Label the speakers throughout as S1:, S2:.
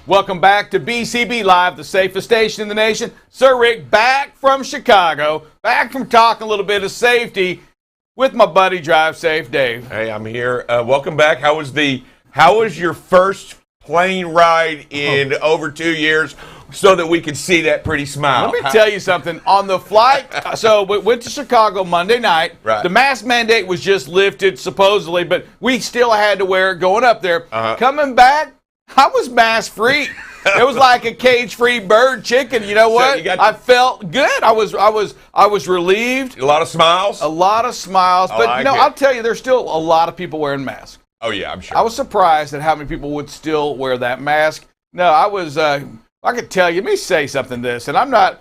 S1: Welcome back to BCB Live, the safest station in the nation. Sir Rick, back from Chicago, back from talking a little bit of safety with my buddy Drive Safe Dave.
S2: Hey, I'm here. Welcome back. How was your first plane ride in over 2 years so that we could see that pretty smile?
S1: Let me tell you something. On the flight, so we went to Chicago Monday night.
S2: Right.
S1: The mask mandate was just lifted, supposedly, but we still had to wear it going up there. Coming back, I was mask-free. It was like a cage-free bird chicken. You know what? I felt good. I was relieved.
S2: A lot of smiles?
S1: A lot of smiles. But I'll tell you, there's still a lot of people wearing masks.
S2: Oh, yeah, I'm sure.
S1: I was surprised at how many people would still wear that mask. No, I could tell you, let me say something to this, and I'm not,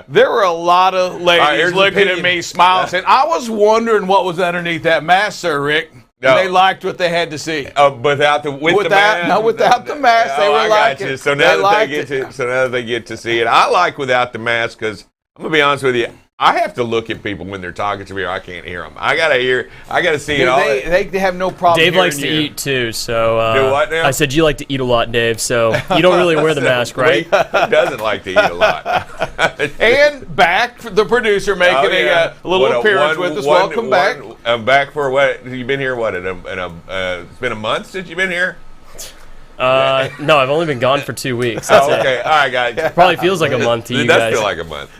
S1: there were a lot of ladies looking at me, smiling, saying, I was wondering what was underneath that mask, Sir Rick. No. And they liked what they had to see.
S2: Without the mask?
S1: No, without the mask, they were liking it.
S2: So now that they get to see it. I like without the mask because, I'm going to be honest with you, I have to look at people when they're talking to me or I can't hear them. I got to see it all.
S1: They have no problem
S3: Dave likes to eat too, so.
S2: Do what now?
S3: I said you like to eat a lot, Dave, so you don't really wear the mask, right?
S2: He doesn't like to eat a lot.
S1: And back, the producer making a little appearance with us. Welcome back.
S2: I'm back for what? You've been here, what? It's been a month since you've been here?
S3: No, I've only been gone for 2 weeks. That's
S2: okay.
S3: it.
S2: All right, guys.
S3: It probably feels like a month to you guys.
S2: It does feel like a month.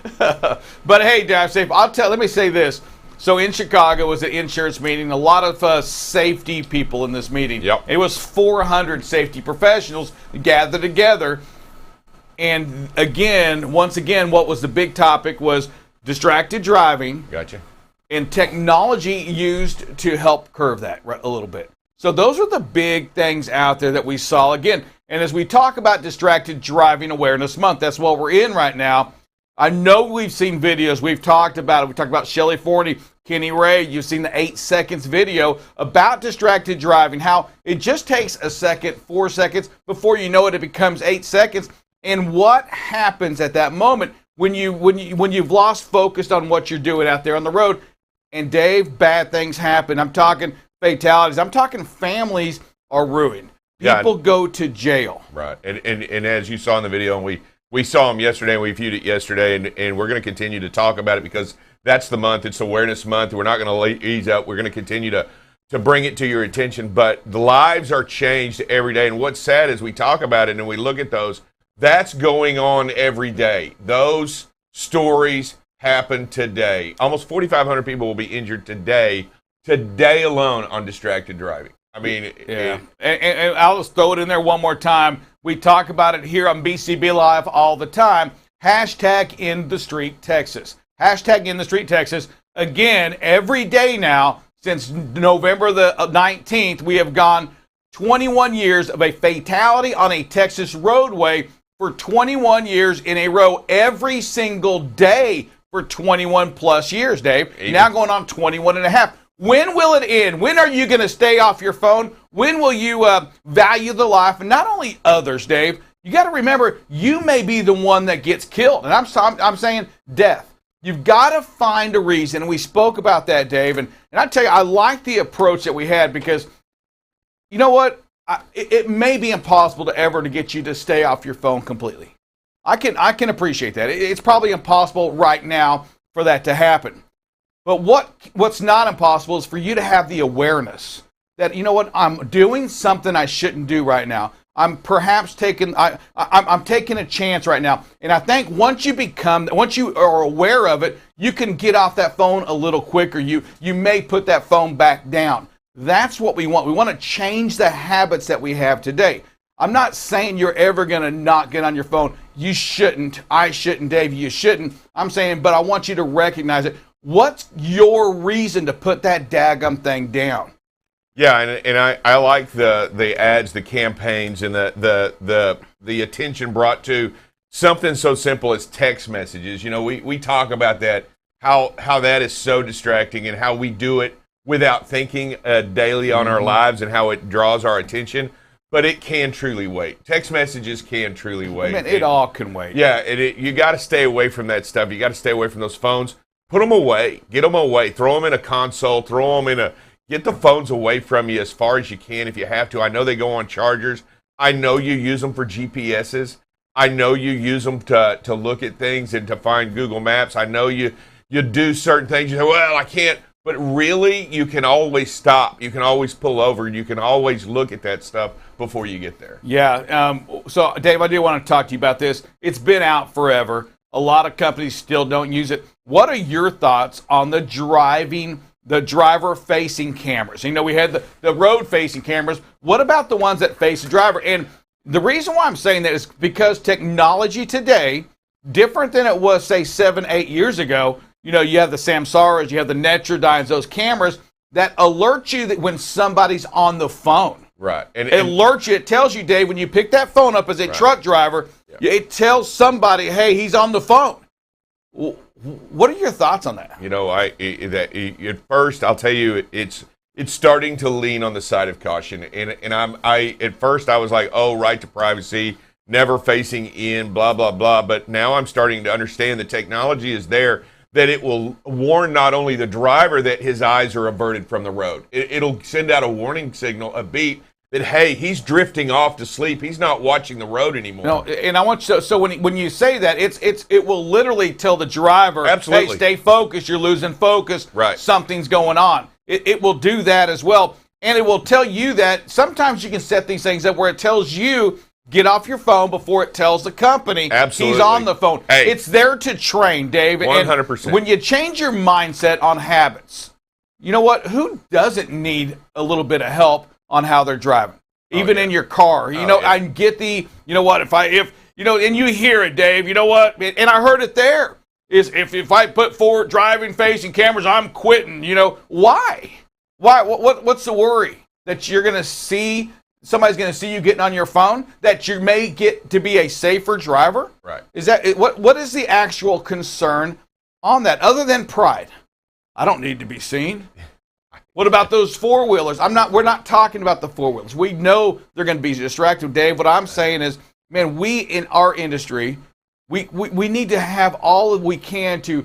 S1: But hey, Drive Safe, let me say this. So in Chicago was an insurance meeting. A lot of safety people in this meeting.
S2: Yep.
S1: It was 400 safety professionals gathered together. And once again, what was the big topic was distracted driving.
S2: Gotcha.
S1: And technology used to help curb that a little bit. So those are the big things out there that we saw again. And as we talk about Distracted Driving Awareness Month, that's what we're in right now. I know we've seen videos. We've talked about it. We talked about Shelley Forney, Kenny Ray. You've seen the 8 seconds video about distracted driving, how it just takes a second, 4 seconds, before you know it, it becomes 8 seconds. And what happens at that moment when you've lost focus on what you're doing out there on the road. And Dave, bad things happen. I'm talking fatalities. I'm talking families are ruined. People go to jail.
S2: Right. And as you saw in the video, and we saw them yesterday, and we viewed it yesterday, and we're going to continue to talk about it because that's the month. It's Awareness Month. We're not going to ease up. We're going to continue to bring it to your attention. But the lives are changed every day. And what's sad is we talk about it and we look at those. That's going on every day. Those stories happen today. Almost 4,500 people will be injured today alone on distracted driving. I mean,
S1: yeah. And I'll just throw it in there one more time. We talk about it here on BCB Live all the time. Hashtag in the street Texas. Hashtag in the street Texas. Again, every day now, since November the 19th, we have gone 21 years of a fatality on a Texas roadway for 21 years in a row, every single day for 21 plus years, Dave. Now going on 21 and a half. When will it end? When are you going to stay off your phone? When will you value the life? And not only others, Dave, you got to remember, you may be the one that gets killed. And I'm saying death. You've got to find a reason. And we spoke about that, Dave. And I tell you, I like the approach that we had because, you know what? It may be impossible to get you to stay off your phone completely. I can appreciate that. It's probably impossible right now for that to happen. But what's not impossible is for you to have the awareness that, you know what, I'm doing something I shouldn't do right now. I'm perhaps taking a chance right now. And I think once you are aware of it, you can get off that phone a little quicker. You may put that phone back down. That's what we want. We want to change the habits that we have today. I'm not saying you're ever going to not get on your phone. You shouldn't. I shouldn't, Dave. You shouldn't. I'm saying, but I want you to recognize it. What's your reason to put that daggum thing down?
S2: Yeah, and I like the ads, the campaigns, and the attention brought to something so simple as text messages. You know, we talk about that, how that is so distracting and how we do it without thinking daily on our lives and how it draws our attention. But it can truly wait. Text messages can truly wait.
S1: I mean, it all can wait.
S2: Yeah, you got to stay away from that stuff. You got to stay away from those phones. Put them away. Get them away. Throw them in a console. Get the phones away from you as far as you can if you have to. I know they go on chargers. I know you use them for GPSs. I know you use them to look at things and to find Google Maps. I know you do certain things. You say, well, I can't. But really, you can always stop. You can always pull over. You can always look at that stuff before you get there.
S1: Yeah. So, Dave, I do want to talk to you about this. It's been out forever. A lot of companies still don't use it. What are your thoughts on the driver-facing cameras? You know, we had the road-facing cameras. What about the ones that face the driver? And the reason why I'm saying that is because technology today, different than it was, say, 7-8 years ago. You know, you have the Samsaras, you have the Netrodynes, those cameras that alert you that when somebody's on the phone.
S2: Right.
S1: And it alerts you. It tells you, Dave, when you pick that phone up as a truck driver, it tells somebody, hey, he's on the phone. What are your thoughts on that?
S2: You know, at first, I'll tell you, it's starting to lean on the side of caution. And at first I was like, oh, right to privacy, never facing in, blah, blah, blah. But now I'm starting to understand the technology is there, that it will warn not only the driver that his eyes are averted from the road. It'll send out a warning signal, a beep, that, hey, he's drifting off to sleep. He's not watching the road anymore.
S1: No, and I want you to, so when you say that, it will literally tell the driver,
S2: absolutely,
S1: hey, stay focused, you're losing focus,
S2: right,
S1: something's going on. It will do that as well. And it will tell you that sometimes you can set these things up where it tells you, get off your phone before it tells the company
S2: absolutely,
S1: he's on the phone.
S2: Hey,
S1: it's there to train, Dave.
S2: 100%.
S1: And when you change your mindset on habits, you know what? Who doesn't need a little bit of help on how they're driving? Even in your car. You know, I get you know what, if you know, and you hear it, Dave, you know what? And I heard it there. Is if I put forward driving facing cameras, I'm quitting. You know, why? What's the worry? That you're going to see, somebody's going to see you getting on your phone, that you may get to be a safer driver?
S2: Right.
S1: Is that what is the actual concern on that, other than pride? I don't need to be seen. What about those four-wheelers? We're not talking about the four-wheelers. We know they're going to be distracted, Dave. What I'm saying is, man, we in our industry, we need to have all that we can to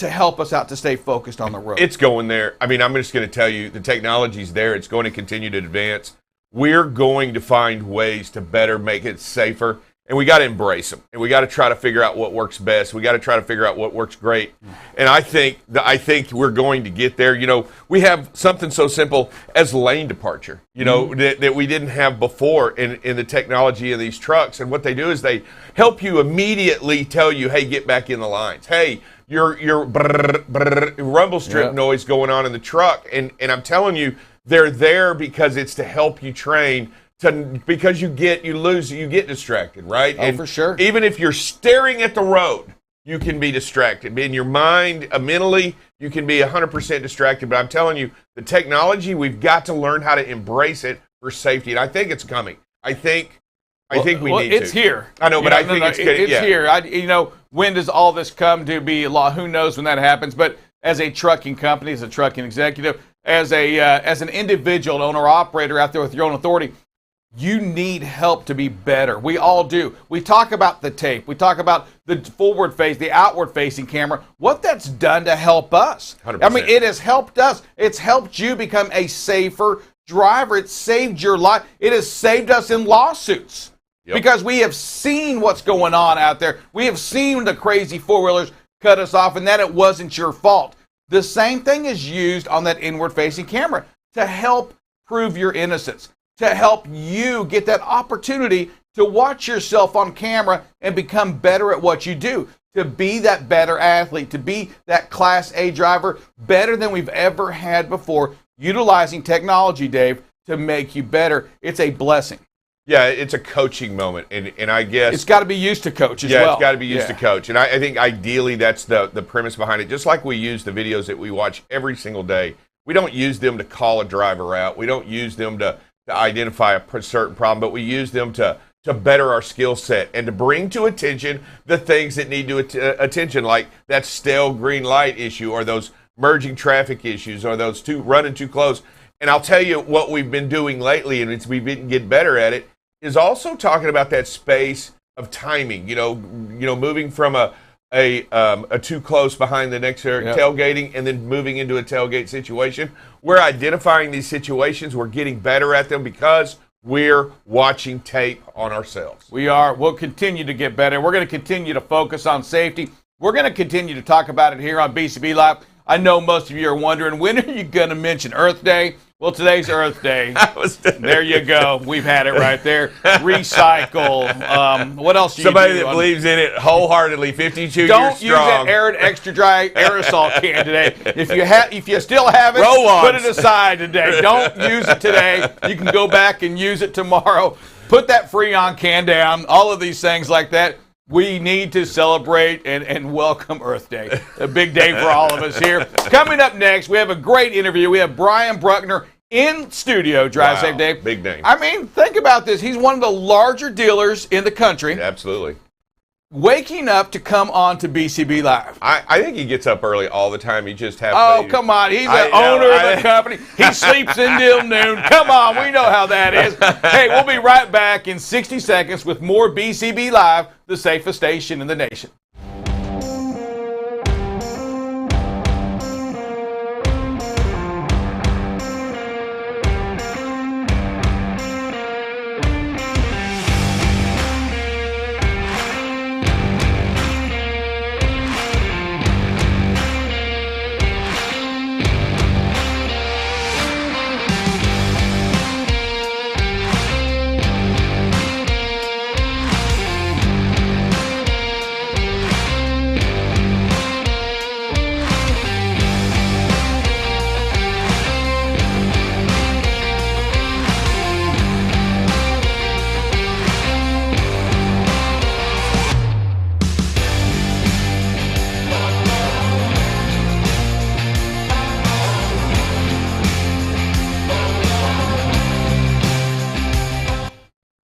S1: help us out to stay focused on the road.
S2: It's going there. I mean, I'm just going to tell you, the technology's there. It's going to continue to advance. We're going to find ways to better make it safer, and we got to embrace them. And we got to try to figure out what works best. We got to try to figure out what works great. And I think we're going to get there. You know, we have something so simple as lane departure, you know, that we didn't have before in the technology of these trucks. And what they do is they help you immediately tell you, hey, get back in the lines. Hey, your brrr, brrr, rumble strip noise going on in the truck. And I'm telling you, they're there because it's to help you train, because you get distracted, right?
S1: Oh, and for sure.
S2: Even if you're staring at the road, you can be distracted. In your mind, mentally, you can be 100% distracted. But I'm telling you, the technology, we've got to learn how to embrace it for safety. And I think it's coming. I think we need to.
S1: It's here.
S2: I know, but I think it's
S1: here. You know, when does all this come to be law? Who knows when that happens? But as a trucking company, as a trucking executive, as an individual owner-operator out there with your own authority, you need help to be better. We all do. We talk about the tape. We talk about the forward face, the outward facing camera, what that's done to help us.
S2: 100%.
S1: I mean, it has helped us. It's helped you become a safer driver. It's saved your life. It has saved us in lawsuits because we have seen what's going on out there. We have seen the crazy four-wheelers cut us off, and that it wasn't your fault. The same thing is used on that inward facing camera to help prove your innocence, to help you get that opportunity to watch yourself on camera and become better at what you do, to be that better athlete, to be that Class A driver better than we've ever had before, utilizing technology, Dave, to make you better. It's a blessing.
S2: Yeah, it's a coaching moment, and I guess
S1: it's got to be used to coach as well.
S2: Yeah, it's got to be used to coach, and I think ideally that's the premise behind it. Just like we use the videos that we watch every single day, we don't use them to call a driver out. We don't use them to identify a certain problem, but we use them to better our skill set and to bring to attention the things that need attention, like that stale green light issue, or those merging traffic issues, or those running too close. And I'll tell you what we've been doing lately, and we've been getting better at it, is also talking about that space of timing. You know, moving from a too close behind the next tailgating, and then moving into a tailgate situation. We're identifying these situations. We're getting better at them because we're watching tape on ourselves.
S1: We are. We'll continue to get better. We're going to continue to focus on safety. We're going to continue to talk about it here on BCB Live. I know most of you are wondering, when are you going to mention Earth Day? Well, today's Earth Day. There you go. We've had it right there. Recycle. What else do you
S2: Somebody
S1: do?
S2: that believes in it wholeheartedly, 52 years
S1: Don't use
S2: strong.
S1: that Arid Extra Dry aerosol can today. If you still have it,
S2: Roll-ons.
S1: put it aside today. Don't use it today. You can go back and use it tomorrow. Put that Freon can down. All of these things like that. We need to celebrate and welcome Earth Day. A big day for all of us here. Coming up next, we have a great interview. We have Brian Bruckner in studio, Drive Safe Dave.
S2: Big name.
S1: I mean, think about this. He's one of the larger dealers in the country.
S2: Absolutely.
S1: Waking up to come on to BCB Live.
S2: I think he gets up early all the time. He just has
S1: Oh, come on. He's the owner of the company. He sleeps until noon. Come on. We know how that is. Hey, we'll be right back in 60 seconds with more BCB Live, the safest station in the nation.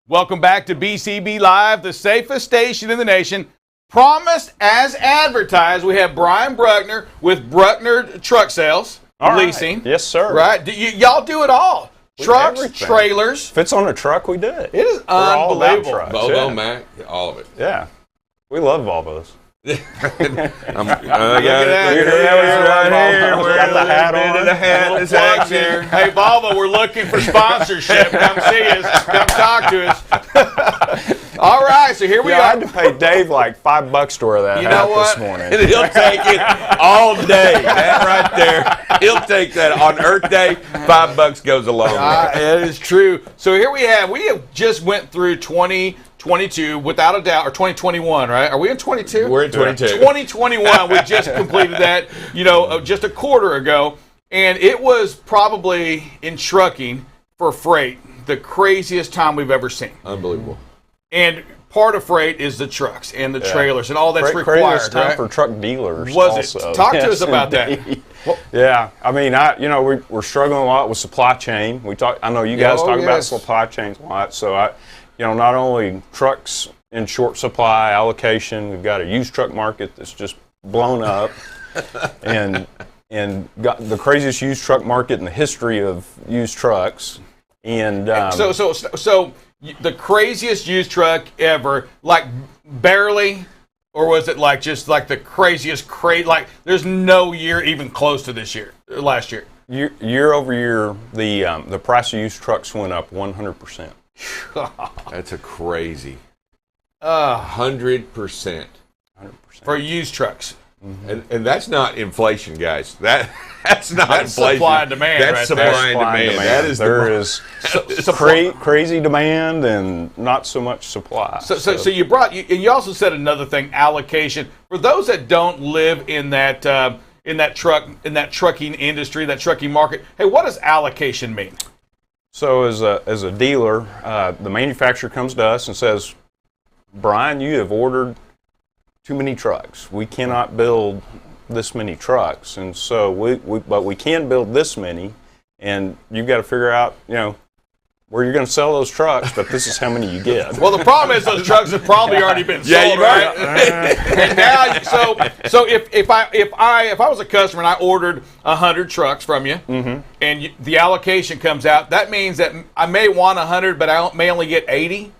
S1: Welcome back to BCB Live, the safest station in the nation. Promised as advertised, we have Brian Bruckner with Bruckner Truck Sales, Leasing.
S4: Yes, sir.
S1: Right? Y'all do it all. Trucks,
S4: everything.
S1: trailers.
S4: If it's on a truck, we do it.
S1: It is
S4: We're all about
S1: unbelievable.
S4: trucks,
S2: Volvo,
S4: yeah.
S2: Mac, all of it.
S4: Yeah. We love Volvos.
S2: Look at
S1: that.
S4: Got the hat on.
S2: The hat is
S1: Plug there. Hey, Volvo, we're looking for sponsorship. Come see us. Come talk to us. All right, so here we
S4: I
S1: are.
S4: had to pay Dave like $5 to wear that
S1: You
S4: hat
S1: know what?
S4: this morning.
S2: He'll take it all day. That right there. He'll take that on Earth Day. $5 goes a long way.
S1: It is true. So here we have just went through 2022 without a doubt, or 2021, right? Are we in 22?
S2: We're in 22.
S1: 2021. We just completed that, just a quarter ago, and it was probably in trucking for freight the craziest time we've ever seen.
S2: Unbelievable.
S1: And part of freight is the trucks and the trailers and all that's required.
S4: Craziest time
S1: right?
S4: for truck dealers.
S1: Was
S4: also.
S1: it? Talk to
S4: Yes,
S1: us about
S4: indeed.
S1: that.
S4: Yeah, I mean, we're struggling a lot with supply chain. I know you guys talk about supply chains a lot. So not only trucks in short supply allocation, we've got a used truck market that's just blown up, and got the craziest used truck market in the history of used trucks. And
S1: So the craziest used truck ever, like barely, or was it like just like the craziest like there's no year even close to last year?
S4: Year over year, the price of used trucks went up 100%.
S2: That's a crazy 100%.
S1: For used trucks.
S2: And that's not inflation, guys. That's not inflation.
S1: Supply and demand.
S2: That's
S1: right
S2: supply
S1: there.
S2: and demand. That is
S4: crazy demand and not so much supply.
S1: So you brought, and you also said another thing, allocation. For those that don't live in that trucking industry, that trucking market, hey, what does allocation mean?
S4: So as a dealer, the manufacturer comes to us and says, Brian, you have ordered too many trucks. We cannot build this many trucks, and so but we can build this many, and you've got to figure out where you're going to sell those trucks, but this is how many you get.
S1: Well, the problem is those trucks have probably already been sold, right? And now, so if I was a customer and I ordered 100 trucks from you, and the allocation comes out, that means that I may want 100, but I may only get 80.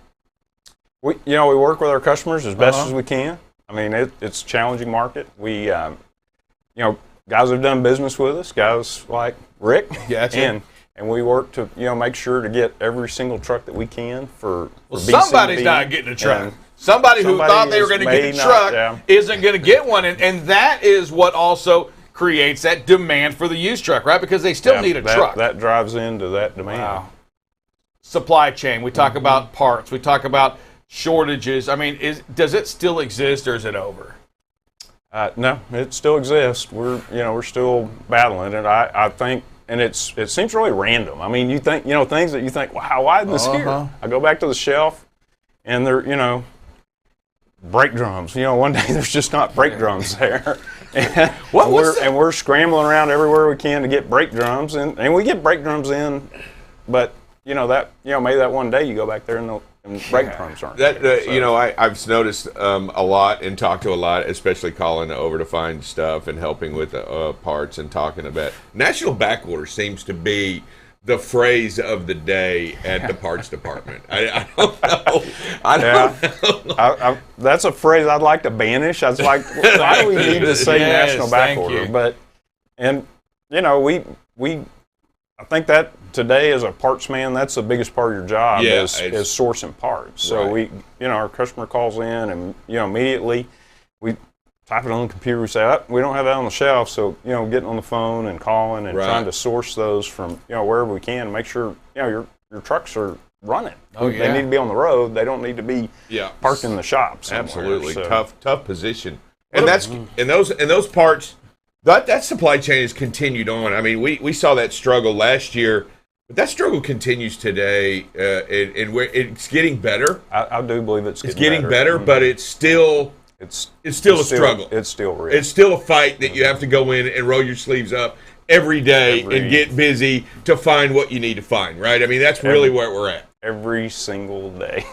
S4: We work with our customers as best as we can. I mean, it's a challenging market. We, guys have done business with us, guys like Rick,
S1: Gotcha.
S4: and we work to make sure to get every single truck that we can for BCB.
S1: Somebody's not getting a truck. Somebody who thought they were going to get a truck isn't going to get one, and that is what also creates that demand for the used truck, right? Because they still need a truck.
S4: That drives into that demand.
S1: Wow. Supply chain. We talk about parts. We talk about shortages. I mean, does it still exist, or is it over?
S4: No, it still exists. We're still battling it. I think, and it seems really random. I mean, you think things that you think, wow, why isn't this here? I go back to the shelf, and they're brake drums. One day there's just not brake drums there, and we're scrambling around everywhere we can to get brake drums, and we get brake drums in, but maybe that one day you go back there and brake drums aren't there.
S2: I've noticed a lot and talked to a lot, especially calling over to find stuff and helping with parts and talking about national backorder seems to be the phrase of the day at the parts department. I don't know. I don't know.
S4: That's a phrase I'd like to banish. I was like, why do we need to say national backorder? But I think that today as a parts man, that's the biggest part of your job is sourcing parts. So our customer calls in and immediately we type it on the computer. We say, we don't have that on the shelf. So getting on the phone and calling and trying to source those from wherever we can, make sure your trucks are running. They need to be on the road. They don't need to be parked in the shop somewhere.
S2: Absolutely. So. Tough position. And those parts. That supply chain has continued on. I mean, we saw that struggle last year, but that struggle continues today, and it's getting better.
S4: I do believe it's
S2: getting better, but it's still a struggle.
S4: It's still real.
S2: It's still a fight that you have to go in and roll your sleeves up every day and get busy to find what you need to find. Right? I mean, that's really where we're at.
S4: Every single day.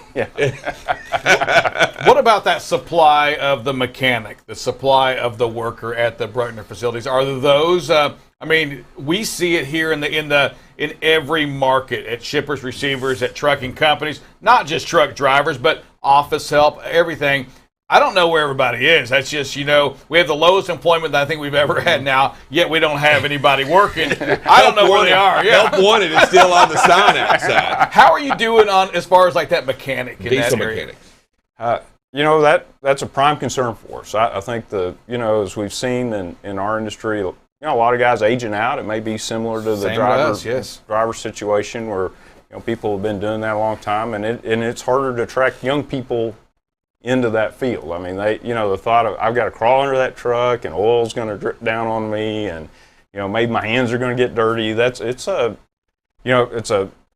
S1: What about that supply of the mechanic, the supply of the worker at the Bruckner facilities? Are those? We see it here in every market at shippers, receivers, at trucking companies, not just truck drivers, but office help, everything. I don't know where everybody is. That's just, we have the lowest employment that I think we've ever had now, yet we don't have anybody working. I don't know where they are. Yeah.
S2: Help wanted is still on the sign outside.
S1: How are you doing as far as like that mechanic in
S2: Diesel
S1: that area?
S2: Mechanics.
S4: That's a prime concern for us. I think as we've seen in our industry, a lot of guys aging out. It may be similar to the driver situation where people have been doing that a long time, and it's harder to attract young people into that field. I mean, the thought of I've got to crawl under that truck and oil's going to drip down on me, and maybe my hands are going to get dirty. It's a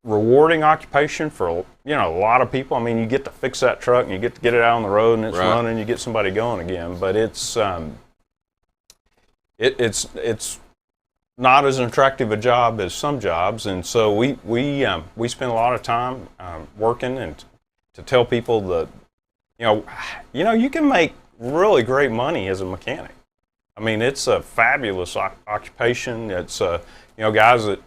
S4: rewarding occupation for a lot of people. I mean, you get to fix that truck and you get to get it out on the road and it's running. You get somebody going again, but it's not as attractive a job as some jobs, and so we spend a lot of time working and to tell people that. You can make really great money as a mechanic. I mean, it's a fabulous occupation. It's guys that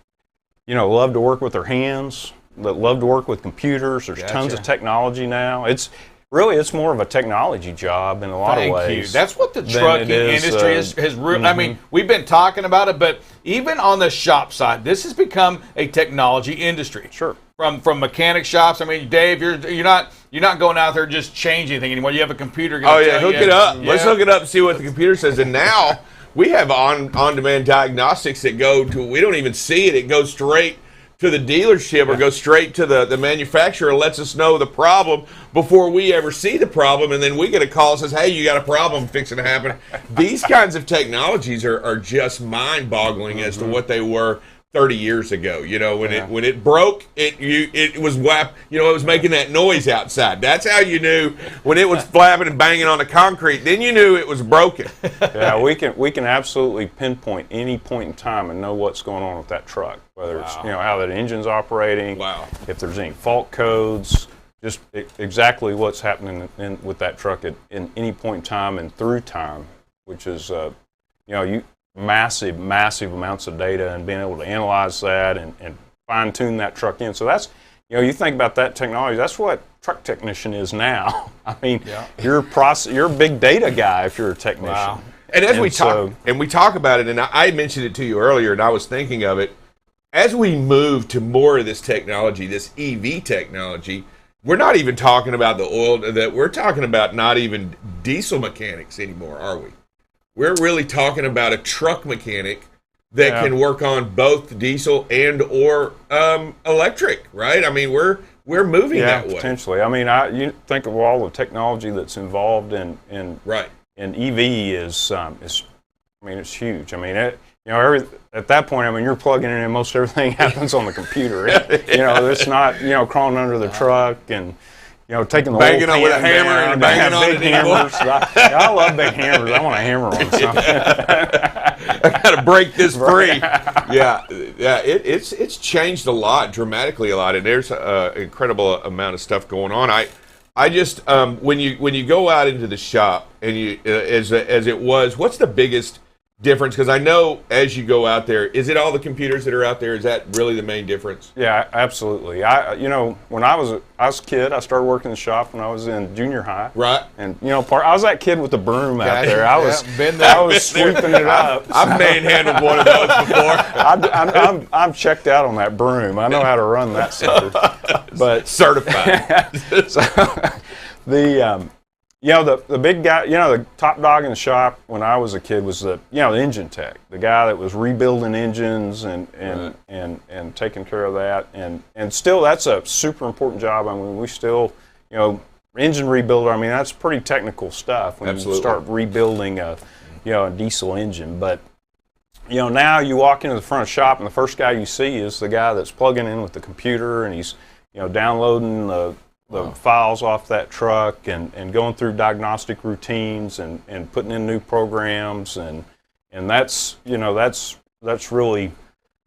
S4: love to work with their hands, that love to work with computers. There's tons of technology now. It's more of a technology job in a lot of ways.
S1: Thank you. That's what the trucking industry has I mean, we've been talking about it, but even on the shop side, this has become a technology industry.
S4: Sure.
S1: From mechanic shops. I mean, Dave, you're not going out there just changing anything anymore. You have a computer.
S2: Hook it up. Let's hook it up and see what the computer says. And now we have on-demand diagnostics that go to. We don't even see it. It goes straight to the dealership or goes straight to the manufacturer and lets us know the problem before we ever see the problem, and then we get a call that says, hey, you got a problem fixing to happen. These kinds of technologies are just mind-boggling as to what they were 30 years ago. When it broke, it was it was making that noise outside. That's how you knew when it was flapping and banging on the concrete. Then you knew it was broken.
S4: Yeah, we can absolutely pinpoint any point in time and know what's going on with that truck, whether it's how that engine's operating, if there's any fault codes, just exactly what's happening with that truck in any point in time and through time, which is massive amounts of data, and being able to analyze that and fine-tune that truck in. So that's, you think about that technology, that's what truck technician is now. I mean, you're a big data guy if you're a technician.
S2: Wow. And we talk about it, and I mentioned it to you earlier, and I was thinking of it, as we move to more of this technology, this EV technology, we're not even talking about the oil, that we're talking about not even diesel mechanics anymore, are we? We're really talking about a truck mechanic that can work on both diesel and or electric, right? I mean, we're moving that way.
S4: Potentially. I mean, you think of all the technology that's involved in EV is I mean, it's huge. I mean, at that point, I mean, you're plugging in and most everything happens on the computer. It's not, crawling under the truck and, taking the
S2: banging
S4: whole
S2: on with a hammer and banging on
S4: big hammers. I love big hammers. I want a hammer on something.
S2: I got to break this free. It's changed a lot, dramatically a lot, and there's an incredible amount of stuff going on. I just when you go out into the shop and you as it was, what's the biggest difference? Because I know as you go out there, is it all the computers that are out there? Is that really the main difference?
S4: Yeah, absolutely. When I was a kid, I started working in the shop when I was in junior high.
S2: Right.
S4: And I was that kid with the broom out there. I was sweeping it up.
S2: I've manhandled one of those before.
S4: I'm checked out on that broom. I know how to run that sucker. But
S2: certified.
S4: The big guy, the top dog in the shop when I was a kid was the engine tech, the guy that was rebuilding engines and taking care of that, and still that's a super important job. I mean, we still, engine rebuilder. I mean, that's pretty technical stuff when you start rebuilding a diesel engine. But now you walk into the front of the shop and the first guy you see is the guy that's plugging in with the computer and he's downloading the files off that truck and going through diagnostic routines and putting in new programs and that's really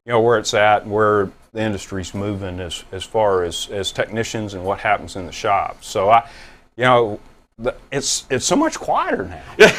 S4: where it's at and where the industry's moving as far as technicians and what happens in the shop. So it's so much quieter now.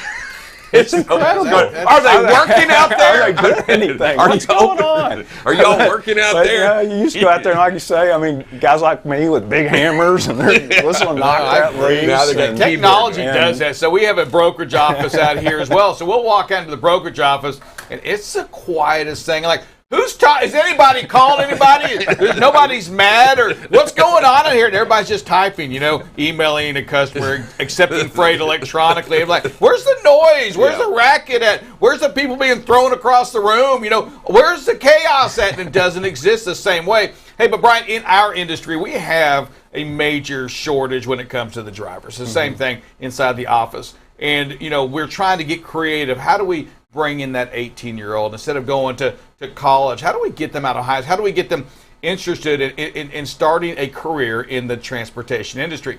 S4: It's incredible.
S2: Are they working out there?
S4: Are they doing anything? What's going on?
S2: Are y'all working out there?
S4: You used to go out there, and like you say, I mean, guys like me with big hammers, and they're listening to knock that loose.
S1: Technology does that. So we have a brokerage office out here as well. So we'll walk out into the brokerage office, and it's the quietest thing. Like, who's talking? Is anybody calling anybody? Nobody's mad, or what's going on in here? And everybody's just typing, emailing a customer, accepting freight electronically. I'm like, where's the noise? Where's the racket at? Where's the people being thrown across the room? Where's the chaos at? And it doesn't exist the same way. Hey, but Brian, in our industry, we have a major shortage when it comes to the drivers. The same thing inside the office. And, we're trying to get creative. How do we bring in that 18-year-old instead of going to college? How do we get them out of high school? How do we get them interested in starting a career in the transportation industry?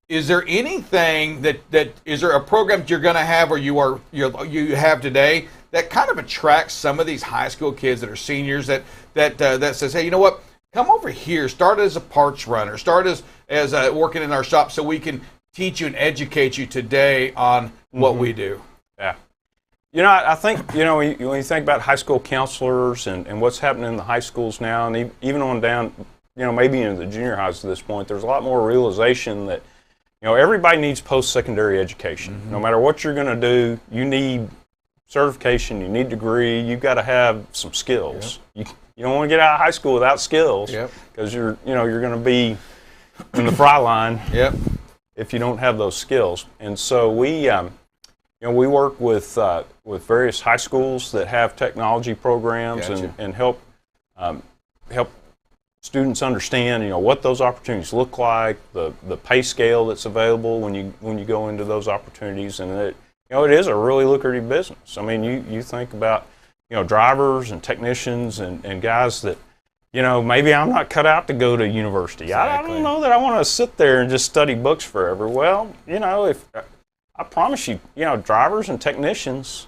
S1: Is there anything that is there a program that you're going to have or you have today that kind of attracts some of these high school kids that are seniors that says, hey, you know what? Come over here. Start as a parts runner. Start as working in our shop so we can teach you and educate you today on what we do.
S4: Yeah. I think, when you think about high school counselors and what's happening in the high schools now, and even on down, maybe into the junior highs at this point, there's a lot more realization that, everybody needs post-secondary education. No matter what you're going to do, you need certification, you need degree, you've got to have some skills. Yep. You don't want to get out of high school without skills because you're going to be in the fry line if you don't have those skills. And so we work with various high schools that have technology programs and help students understand what those opportunities look like, the pay scale that's available when you go into those opportunities, and it is a really lucrative business. I mean, you think about drivers and technicians and guys that maybe I'm not cut out to go to university. Exactly. I don't know that I want to sit there and just study books forever. Well, if I promise you, drivers and technicians,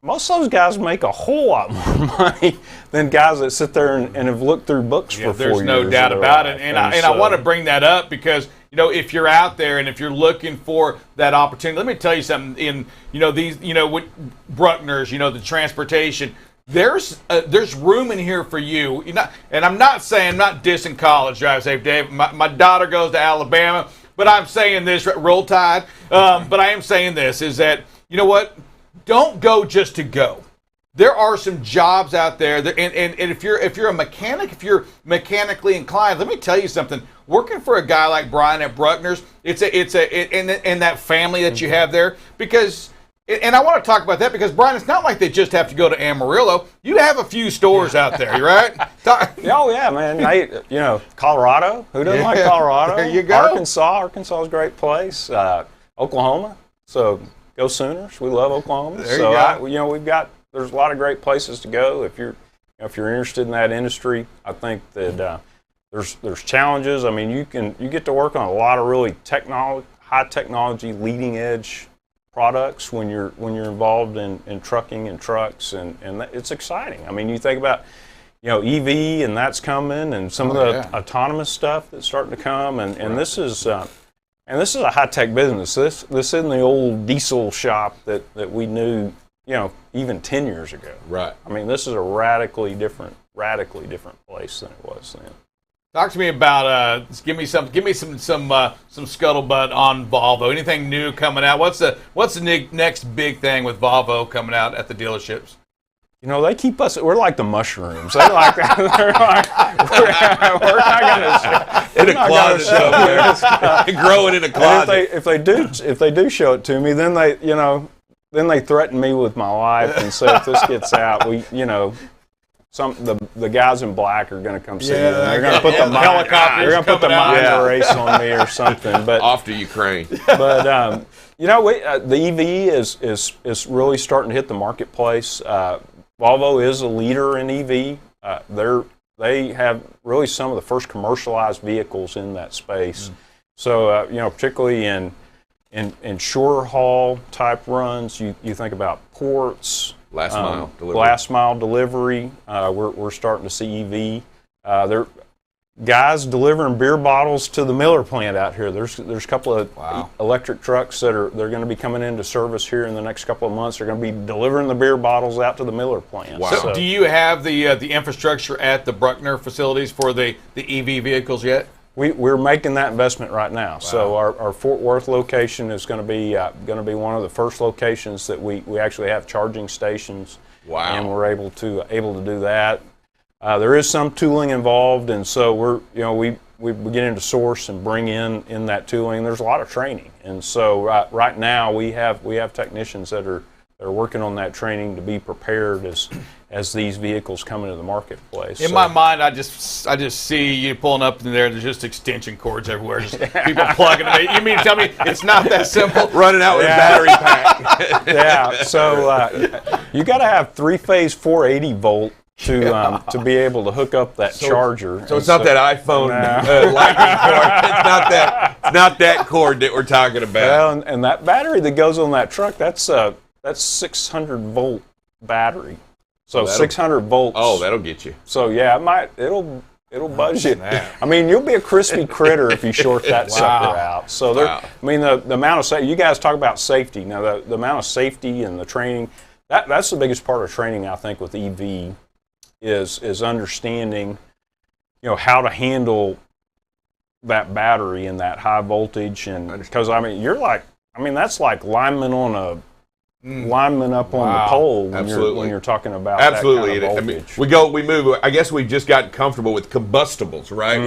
S4: most of those guys make a whole lot more money than guys that sit there and have looked through books for 4 years.
S1: There's no doubt about it. And I want to bring that up because, if you're out there and if you're looking for that opportunity, let me tell you something. In, these, with Bruckner's, the transportation, there's room in here for you. And I'm not dissing college drive safe, Dave. My daughter goes to Alabama. But I'm saying this, Roll Tide, but I am saying this, is that, don't go just to go. there are some jobs out there that, and if you're a mechanic, if you're mechanically inclined, let me tell you something. Working for a guy like Brian at Bruckner's, it's that family that you have there, because, and I want to talk about that because, Brian, it's not like they just have to go to Amarillo. You have a few stores out there, right?
S4: Oh yeah, man. Colorado. Who doesn't like Colorado?
S1: There you go.
S4: Arkansas is a great place. Oklahoma. So go Sooners. We love Oklahoma.
S1: There you go.
S4: There's a lot of great places to go if you're interested in that industry. I think that there's challenges. I mean, you get to work on a lot of really high technology, leading edge products when you're involved in trucking and trucks, and it's exciting. I mean, you think about EV, and that's coming, and some of the autonomous stuff that's starting to come, and this is a high tech business. This isn't the old diesel shop that we knew even 10 years ago.
S2: Right.
S4: I mean, this is a radically different place than it was then.
S1: Talk to me about give me some scuttlebutt on Volvo. Anything new coming out? What's the next big thing with Volvo coming out at the dealerships?
S4: They keep us. We're like the mushrooms. They like that. We're not going to
S2: in a closet, growing in a closet.
S4: If they do show it to me, then they threaten me with my life and say if this gets out, the guys in black are going to come see me. They're going to put the helicopter. They're going to put the mine race on me or something. But
S2: off to Ukraine.
S4: But the EV is really starting to hit the marketplace. Volvo is a leader in EV. They have really some of the first commercialized vehicles in that space. So particularly in short haul type runs, you think about ports.
S2: Last mile delivery.
S4: We're starting to see EV. There guys delivering beer bottles to the Miller plant out here. There's a couple of electric trucks they're going to be coming into service here in the next couple of months. They're going to be delivering the beer bottles out to the Miller plant.
S1: Wow. So do you have the infrastructure at the Bruckner facilities for the EV vehicles yet?
S4: We're making that investment right now. Wow. So our Fort Worth location is going to be one of the first locations that we actually have charging stations.
S2: Wow!
S4: And we're able to do that. There is some tooling involved, and so we begin to source and bring in that tooling. There's a lot of training, and so right now we have technicians that are working on that training to be prepared as these vehicles come into the marketplace.
S1: In my mind, I just see you pulling up in there. There's just extension cords everywhere. Just people plugging them in. You mean to tell me it's not that simple?
S2: Running out with a battery pack.
S4: Yeah. So you got to have 3-phase 480 volt to be able to hook up that charger.
S2: So it's not that iPhone lightning cord. It's not that cord that we're talking about.
S4: Well, and that battery that goes on that truck, that's 600 volt battery. So 600 volts.
S2: Oh, that'll get you.
S4: So yeah, it'll buzz you. I mean, you'll be a crispy critter if you short that sucker out. So I mean, the amount of safety. You guys talk about safety. Now the amount of safety and the training. That's the biggest part of training, I think, with EV is understanding, how to handle that battery and that high voltage, and because that's like lineman up on the pole when you're talking about that kind of voltage.
S2: I mean, we move. I guess we've just gotten comfortable with combustibles, right?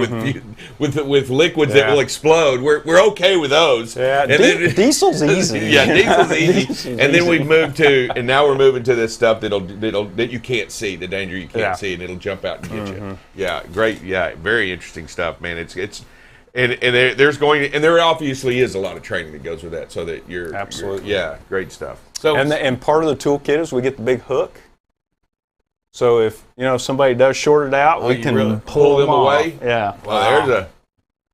S2: With liquids that will explode. We're okay with those.
S4: Yeah, diesel's easy.
S2: Diesel's easy. And then now we're moving to this stuff that you can't see, the danger you can't see, and it'll jump out and get you. Yeah, great. Yeah, very interesting stuff, man. And there obviously is a lot of training that goes with that, so that you're
S4: absolutely
S2: great stuff.
S1: So
S4: and part of the toolkit is we get the big hook. So if somebody does short it out, we can really pull them away. Yeah.
S2: Well, there's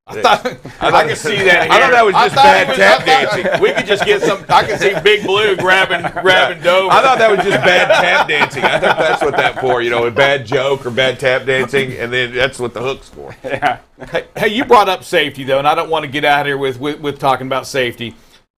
S1: I can see that here.
S2: I thought that was just bad tap dancing.
S1: We could just get some. I can see Big Blue grabbing Dover.
S2: I thought that was just bad tap dancing. I thought that's what that for. A bad joke or bad tap dancing, and then that's what the hook's for.
S4: Yeah.
S1: Hey, you brought up safety though, and I don't want to get out of here with talking about safety.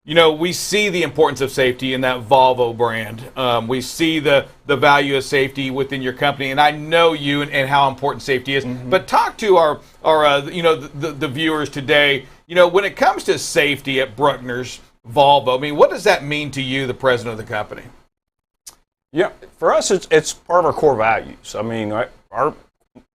S1: We see the importance of safety in that Volvo brand. We see the value of safety within your company, and I know you and how important safety is. But talk to our the viewers today. When it comes to safety at Bruckner's Volvo, I mean, what does that mean to you, the president of the company?
S4: Yeah, for us, it's part of our core values. I mean,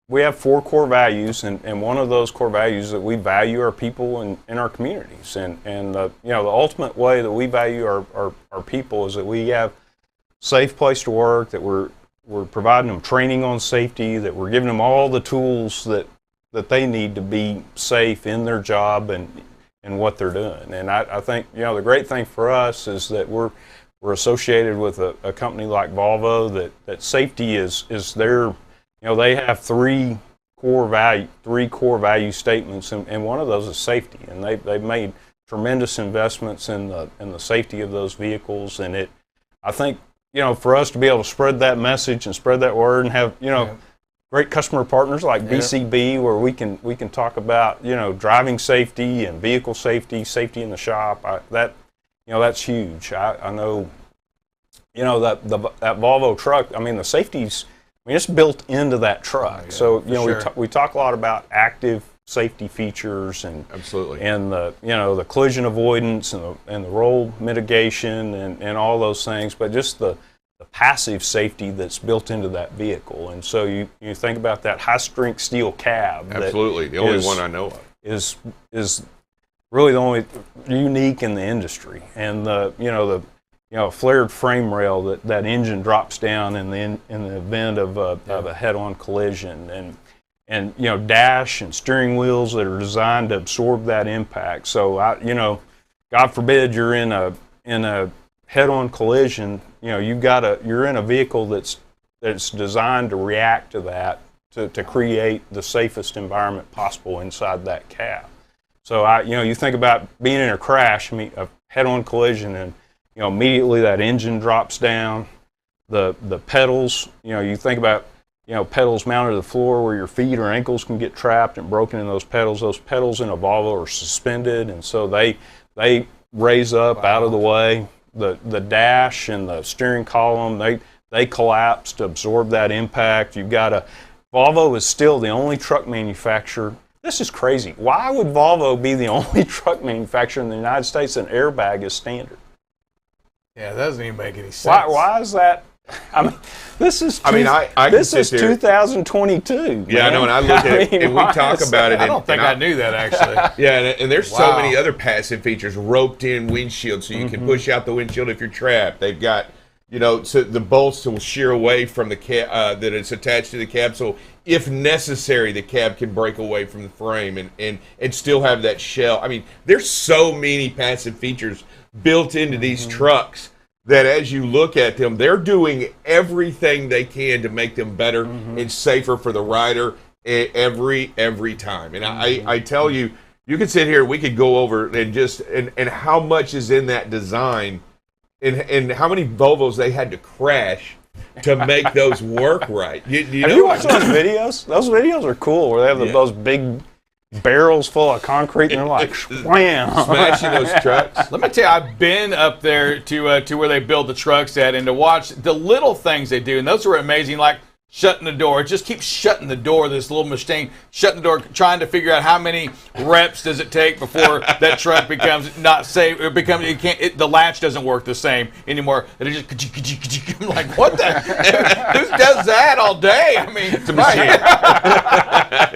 S4: we have 4 core values, and one of those core values is that we value our people in our communities. And the ultimate way that we value our people is that we have a safe place to work, that we're providing them training on safety, that we're giving them all the tools that they need to be safe in their job and what they're doing. And I think, the great thing for us is that we're associated with a company like Volvo, that safety is their, they have 3 core value statements, and one of those is safety. And they've made tremendous investments in the safety of those vehicles. And I think, for us to be able to spread that message and spread that word and have, great customer partners like BCB, where we can talk about, driving safety and vehicle safety in the shop. That's huge. I know, that Volvo truck, I mean, the safety's, it's built into that truck. Oh, yeah, so, we talk a lot about active safety features and
S2: absolutely,
S4: and the collision avoidance and the roll mitigation and all those things, but just the passive safety that's built into that vehicle. And so you think about that high strength steel cab.
S2: Absolutely, the only one I know of
S4: is really the only unique in the industry. And the flared frame rail that engine drops down in the event of a head-on collision, and dash and steering wheels that are designed to absorb that impact. So God forbid you're in a head-on collision, you're in a vehicle that's designed to react to that, to create the safest environment possible inside that cab. So you think about being in a crash, a head-on collision, and immediately that engine drops down, the pedals, you think about pedals mounted to the floor where your feet or ankles can get trapped and broken in those pedals. Those pedals in a Volvo are suspended, and so they raise up out of the way. The dash and the steering column, they collapse to absorb that impact. Volvo is still the only truck manufacturer. This is crazy. Why would Volvo be the only truck manufacturer in the United States that an airbag is standard?
S1: Yeah, that doesn't even make any sense.
S4: Why is that? This is 2022.
S2: Yeah, I know, and I look at it, and we talk about it.
S1: I don't think I knew that, actually.
S2: Yeah, and there's so many other passive features, roped-in windshield, so you can push out the windshield if you're trapped. They've got, so the bolts will shear away from the cab that it's attached to the cab, so if necessary, the cab can break away from the frame and still have that shell. I mean, there's so many passive features built into these trucks that as you look at them, they're doing everything they can to make them better and safer for the rider every time. And I tell you, you could sit here, we could go over and how much is in that design and how many Volvos they had to crash to make those work right.
S4: Have you watched those videos? Those videos are cool, where they have those big barrels full of concrete, and they're like, wham!
S2: Smashing those trucks.
S1: Let me tell you, I've been up there to where they build the trucks at, and to watch the little things they do, and those are amazing, like shutting the door. It just keeps shutting the door, this little machine, shutting the door, trying to figure out how many reps does it take before that truck becomes not safe. The latch doesn't work the same anymore. And it just, I'm like, what the? Who does that all day? I mean,
S2: it's a machine.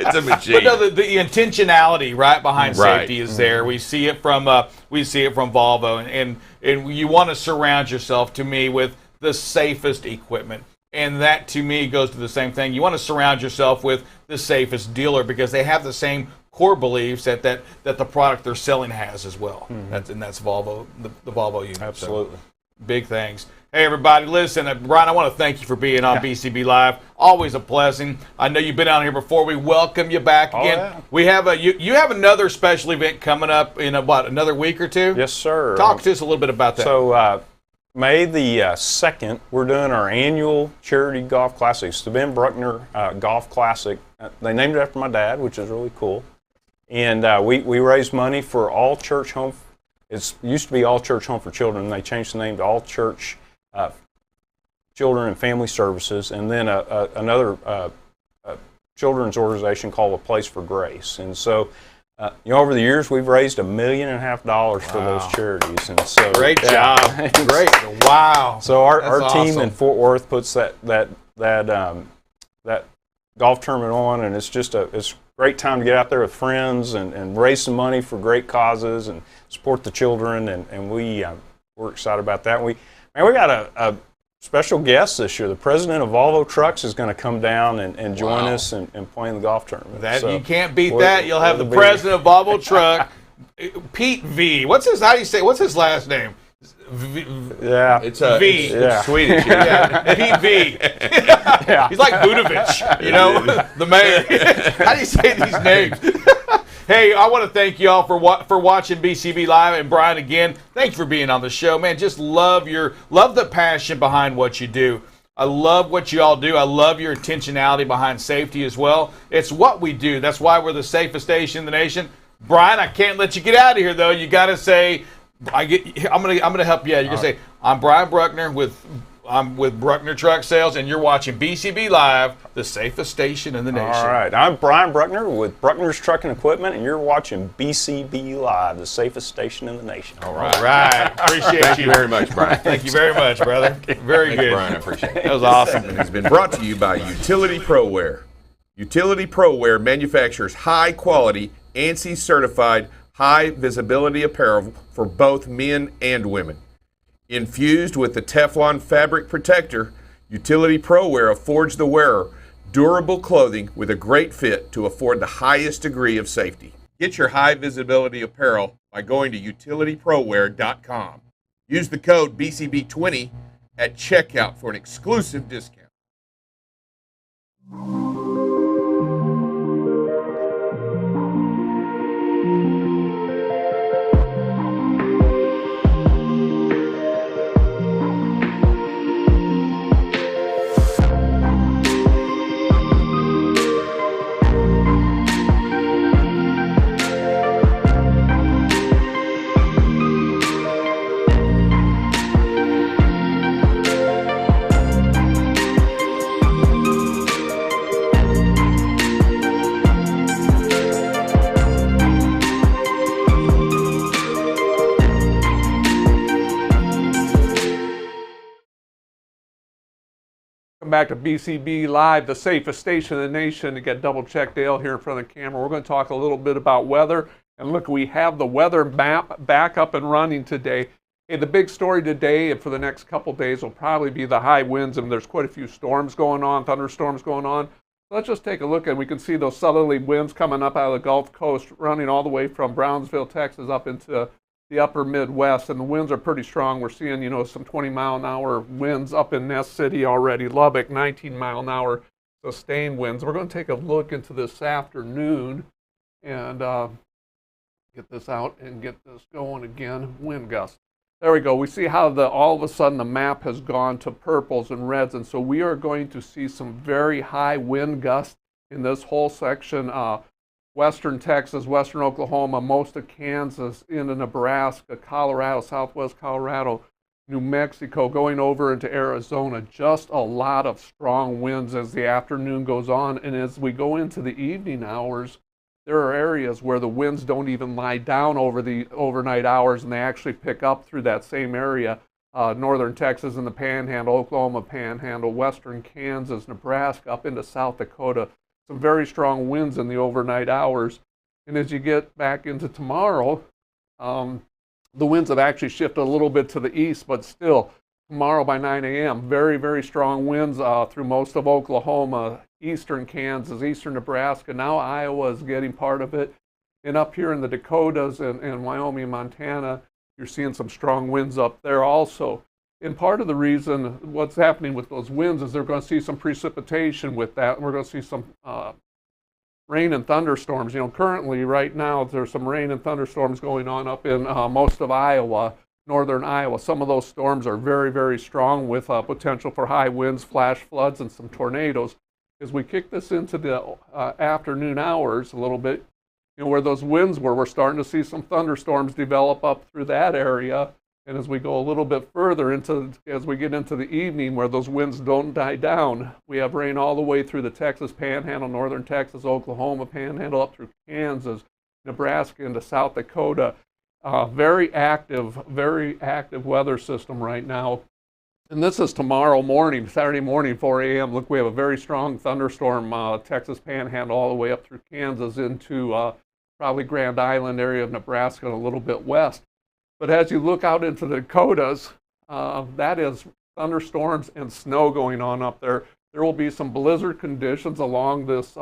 S2: It's a machine.
S1: But no, the intentionality right behind safety is there. We see it from Volvo, and you want to surround yourself, to me, with the safest equipment. And that, to me, goes to the same thing. You want to surround yourself with the safest dealer, because they have the same core beliefs that the product they're selling has as well. That's Volvo, the Volvo unit.
S4: Absolutely.
S1: So, big things. Hey, everybody, listen, Brian, I want to thank you for being on BCB Live. Always a blessing. I know you've been on here before. We welcome you back again.
S4: Yeah.
S1: We have you have another special event coming up in another week or two?
S4: Yes, sir.
S1: Talk to us a little bit about that.
S4: So, May the 2nd, we're doing our annual charity golf classic. It's the Ben Bruckner Golf Classic. They named it after my dad, which is really cool. And we raise money for All Church Home. It used to be All Church Home for Children. They changed the name to All Church Children and Family Services. And then another children's organization called A Place for Grace. And so Over the years, we've raised $1.5 million for those charities, and so
S1: Great job, great, wow.
S4: So our team
S1: awesome.
S4: in Fort Worth puts that golf tournament on, and it's a great time to get out there with friends and raise some money for great causes and support the children, and we're excited about that. We got a special guest this year. The president of Volvo Trucks is going to come down and join us and play in the golf tournament.
S1: You can't beat that. You'll have the president of Volvo Truck, Pete V. What's his last name?
S4: Yeah,
S2: It's
S1: V.
S2: It's Swedish.
S1: Yeah, Pete V. He's like Budovich, the mayor. How do you say these names? Hey, I want to thank you all for watching BCB Live, and Brian, again, thank you for being on the show, man. Just love the passion behind what you do. I love what you all do. I love your intentionality behind safety as well. It's what we do. That's why we're the safest station in the nation. Brian, I can't let you get out of here though. You got to say, I'm gonna help you out. You're gonna say, I'm Brian Bruckner I'm with Bruckner Truck Sales, and you're watching BCB Live, the safest station in the nation.
S4: All right. I'm Brian Bruckner with Bruckner's Trucking Equipment, and you're watching BCB Live, the safest station in the nation.
S1: All right. Appreciate
S2: Thank you very much, Brian.
S1: Thank you very much, brother. Very
S2: Thanks,
S1: good.
S2: Brian. I appreciate it.
S1: That was awesome.
S2: And it's been brought to you by Utility ProWear. Utility ProWear manufactures high-quality, ANSI-certified, high-visibility apparel for both men and women. Infused with the Teflon fabric protector, Utility ProWear affords the wearer durable clothing with a great fit to afford the highest degree of safety. Get your high-visibility apparel by going to utilityproware.com. Use the code BCB20 at checkout for an exclusive discount.
S5: Back to BCB Live, the safest station in the nation. To get Double Check Dale here in front of the camera. We're going to talk a little bit about weather. And look, we have the weather map back up and running today. Hey, the big story today and for the next couple days will probably be the high winds. And there's quite a few storms going on, thunderstorms going on. Let's just take a look, and we can see those southerly winds coming up out of the Gulf Coast, running all the way from Brownsville, Texas, up into the upper Midwest, and the winds are pretty strong. We're seeing, some 20-mile-an-hour winds up in Ness City already. Lubbock, 19-mile-an-hour sustained winds. We're going to take a look into this afternoon and get this out and get this going again. Wind gusts. There we go. We see how all of a sudden the map has gone to purples and reds, and so we are going to see some very high wind gusts in this whole section. Western Texas, western Oklahoma, most of Kansas, into Nebraska, Colorado, southwest Colorado, New Mexico, going over into Arizona. Just a lot of strong winds as the afternoon goes on. And as we go into the evening hours, there are areas where the winds don't even lie down over the overnight hours, and they actually pick up through that same area. Northern Texas and the Panhandle, Oklahoma Panhandle, western Kansas, Nebraska, up into South Dakota. Some very strong winds in the overnight hours. And as you get back into tomorrow, the winds have actually shifted a little bit to the east, but still, tomorrow by 9 a.m., very, very strong winds through most of Oklahoma, eastern Kansas, eastern Nebraska. Now Iowa is getting part of it. And up here in the Dakotas and Wyoming and Montana, you're seeing some strong winds up there also. And part of the reason what's happening with those winds is they're going to see some precipitation with that, and we're going to see some rain and thunderstorms. Currently, right now, there's some rain and thunderstorms going on up in most of Iowa, northern Iowa. Some of those storms are very, very strong with potential for high winds, flash floods, and some tornadoes. As we kick this into the afternoon hours a little bit, where those winds were, we're starting to see some thunderstorms develop up through that area. And as we go a little bit further as we get into the evening where those winds don't die down, we have rain all the way through the Texas Panhandle, northern Texas, Oklahoma Panhandle, up through Kansas, Nebraska into South Dakota. Very active weather system right now. And this is tomorrow morning, Saturday morning, 4 a.m. Look, we have a very strong thunderstorm, Texas Panhandle all the way up through Kansas into probably Grand Island area of Nebraska and a little bit west. But as you look out into the Dakotas, that is thunderstorms and snow going on up there. There will be some blizzard conditions along this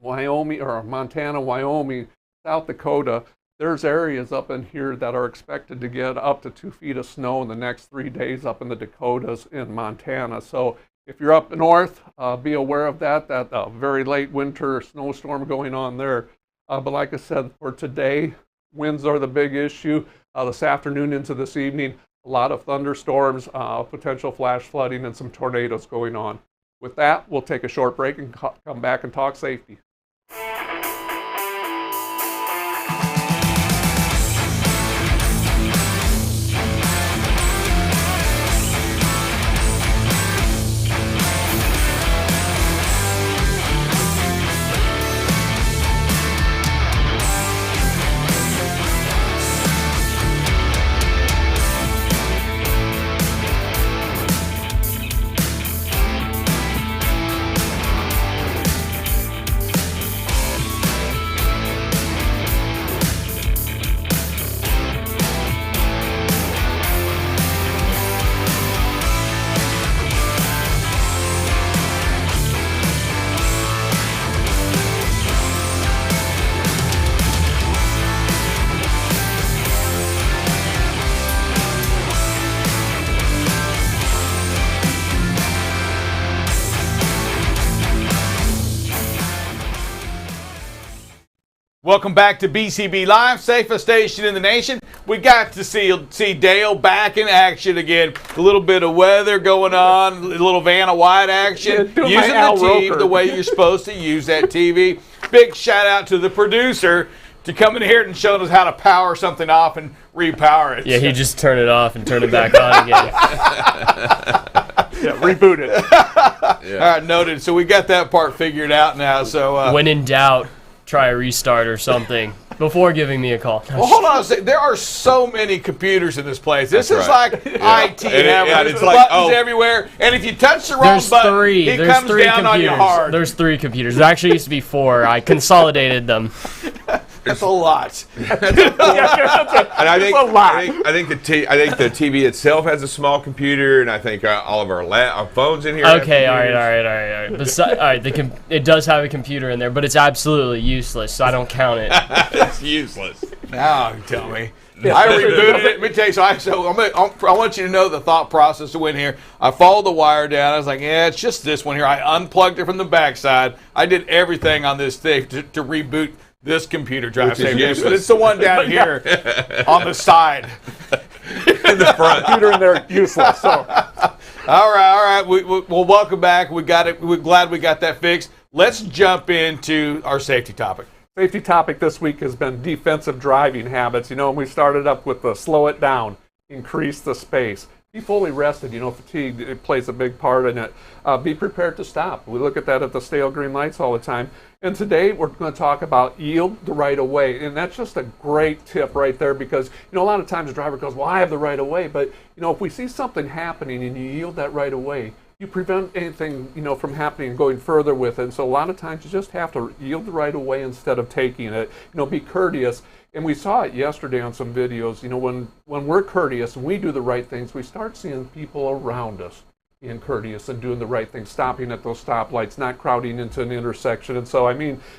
S5: Wyoming or Montana, Wyoming, South Dakota. There's areas up in here that are expected to get up to 2 feet of snow in the next 3 days up in the Dakotas in Montana. So if you're up north, be aware of that very late winter snowstorm going on there. But like I said, for today, winds are the big issue. This afternoon into this evening, a lot of thunderstorms, potential flash flooding, and some tornadoes going on. With that, we'll take a short break and come back and talk safety.
S1: Welcome back to BCB Live, safest station in the nation. We got to see Dale back in action again. A little bit of weather going on, a little Vanna White action.
S5: Yeah,
S1: using the TV the way you're supposed to use that TV. Big shout out to the producer to come in here and showing us how to power something off and repower it.
S3: Yeah, he just turned it off and turned it back on again.
S5: Yeah, reboot it.
S1: Yeah. All right, noted. So we got that part figured out now. So
S3: when in doubt, try a restart or something before giving me a call.
S1: Well, hold on a second. There are so many computers in this place. This is
S2: right.
S1: like IT.
S2: And
S1: There's
S2: it's like,
S1: buttons everywhere. And if you touch the wrong button, he comes down on you hard.
S3: There's 3 computers. There actually used to be 4. I consolidated them.
S1: That's a lot.
S2: And I think the TV itself has a small computer, and I think all of our phones in here.
S3: Okay, all right. It does have a computer in there, but it's absolutely useless, so I don't count it.
S2: It's useless.
S1: Now you tell me. I rebooted it. Let me tell you. I want you to know the thought process to win here. I followed the wire down. I was like, yeah, it's just this one here. I unplugged it from the backside. I did everything on this thing to reboot this computer drive safe, but it's the one down here on the side.
S2: In the front.
S5: Computer in there, useless. So.
S1: All right. Well, welcome back. We got it. We're glad we got that fixed. Let's jump into our safety topic.
S5: Safety topic this week has been defensive driving habits. We started up with the slow it down, increase the space. Be fully rested. Fatigue, it plays a big part in it. Be prepared to stop. We look at that at the stale green lights all the time. And today we're going to talk about yield the right of way. And that's just a great tip right there because, a lot of times the driver goes, well, I have the right of way. But, if we see something happening and you yield that right of way, you prevent anything, from happening and going further with it. And so a lot of times you just have to yield the right of way instead of taking it. Be courteous. And we saw it yesterday on some videos. When we're courteous and we do the right things, we start seeing people around us being courteous and doing the right thing, stopping at those stoplights, not crowding into an intersection. And so,